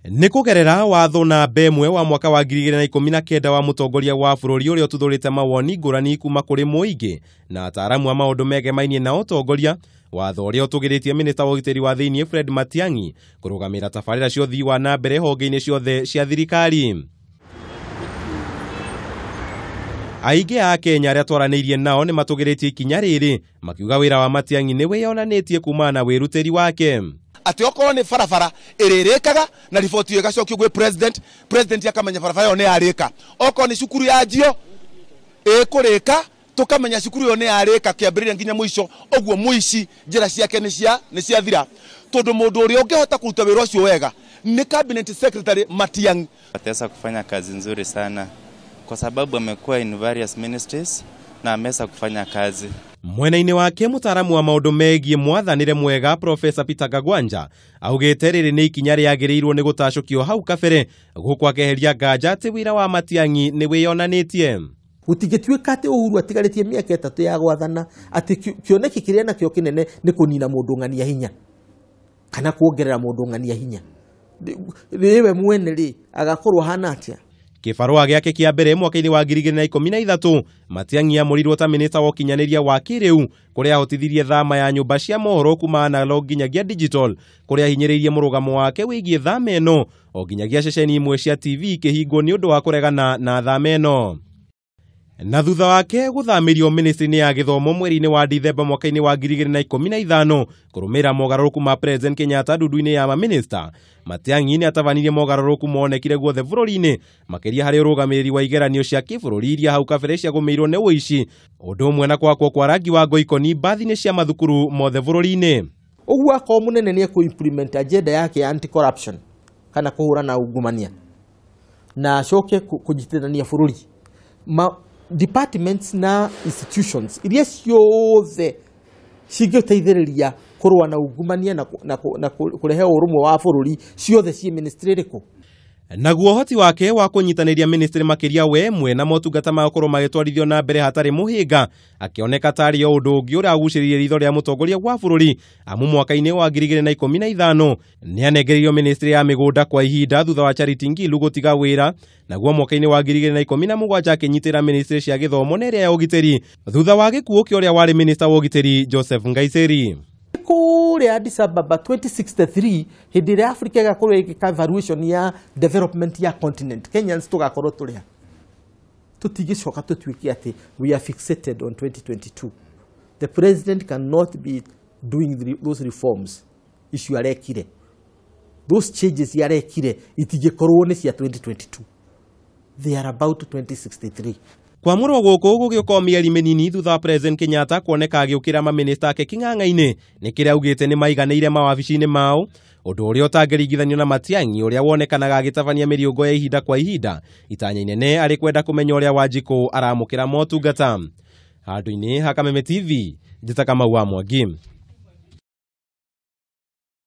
Nikugerera watho na bemwe wa mwaka wa 2019 wa mutongoria wa bururi uria ututhurite mawoni ngurani kuma kuri muingi na ataramu wa maundu megemainie na utongoria. Watho uria utugiritie minista wa ugitiri wa thiini Fred Matiang'i kurugamirira tabarira cia uthii wa nambere honge-ini ciothe cia thirikari. Aingi a Kenya aria twaraniirie nao ni matugiritie ikinya riri makiuga wira wa Matiang'i ni wiyonanitie kuma na wirutiri wake. Ati okorwo ni barabara iririkaga na riboti yo gacokio gwe president akamenya barabara yo ni yarika. Okorwo ni cukuru ya njio ikurika tukamenya cukuru yo ni yarika kiambirira nginya muico oguo muici njira ciake ni cia thira. Tondu mundu uria ungehota kuruta wira ucio wega ni cabinet secretary Matiang'i. Ataweza kufanya kazi nzuri sana kwa sababu amekuwa in various ministries na ameweza kufanya kazi. Mwena-ini wake mutaramu wa maundu megii mwathanire mwega Professor Peter Kagwanja augite riri ni ikinya riagirirwo ni gutacukio hau kabere guku akeheria nganja ati wira wa Matiang'i ni wiyonanitie. Gutigituika ati Uhuru atigaritie miaka 3 ya gwathana ati kioneki kiria na kio kinene ni kunina mundu ng'ania hinya kana kuongerera mundu ng'ania hinya. Riwe mwene ri agakorwo hana atia. Kibarua giake kia mbere mwaka-ini wa 2013 Matiang'i amurirwo ta minista wa ukinyaniria wa kiriu kuria ahotithirie thama ya nyumba cia mohoro kuma analog nginyagia digital kuria hinyiriirie murugamo wake wigie thama eno o nginyagia ceceni imwe cia TV kihingwo ni undu wa kuregana na thama eno. Na thutha wake guthamirio ministry-ini ya githomo mweri-ini wa Dithemba mwaka-ini wa 2015 kurumira mogaruruku ma President Kenyatta ndudu-ini ya maminista, Matiang'i ni atavanirie mogaruruku monekire guothe bururi-ini makiria hari urugamiriri wa igeranio cia kibururi iria hau kabere cia gumirwo ni uici undu umwe na kwakwo kwa rangi wa ngoikoni mbathi-ini cia mathukuru mothe bururi-ini. Uguo akorwo munene ni ku-implement agenda yake ya anti-corruption kana kuhurana ungumania na acoke kujitithania bururi departments na institutions iria ciothe cingĩteithĩrĩria kurwa na ungumania na kurehe urumwe wa bururi ciothe ci ministry riko. Naguo hoti wake wa kunyitaniria ministry makiria we mwe na motungata makorwo magitwarithio na mbere hatari muhinga akioneka tari yo undu ungi uria aguciririe ritho ria mutongoria wa bururi amu mwaka-ini wa 2015 ni anengereirio ministry ya migunda kwa ihinda thutha wa Charity Ngilu gutiga wira. Naguo mwaka-ini wa 2017 akinyitira ministry cia githomo na iria ya ugitiri thutha wa gikuo kia uria wari minister wa ugitiri Joseph Ngaiceri. Kuria Addis Ababa 2063 hindi ria Africa igakorwo igika evaluation ya development ya continent. Kenyans tugakorwo turia tutigicoka tutwiki ati we are fixated on 2022. The president cannot be doing those reforms issue arekire, those changes yarekire itigikorwo ni cia 2022, they are about 2063. Kwa muro guku gugiuko mieri minini thutha wa President Kenyatta kuoneka agiukira maminista ake king'ang'a-ini ni kiria augite ni maiganiire mawabici-ini mao undu uria utangiringithanio na Matiang'i uria wonekanaga agitavania miriungo ya ihinda kwa ihinda itanya inene ari kwenda kumenya uria Wanjiku aramukira motungata. Handu-ini ha Kameme TV njita Kamau wa Mwangi.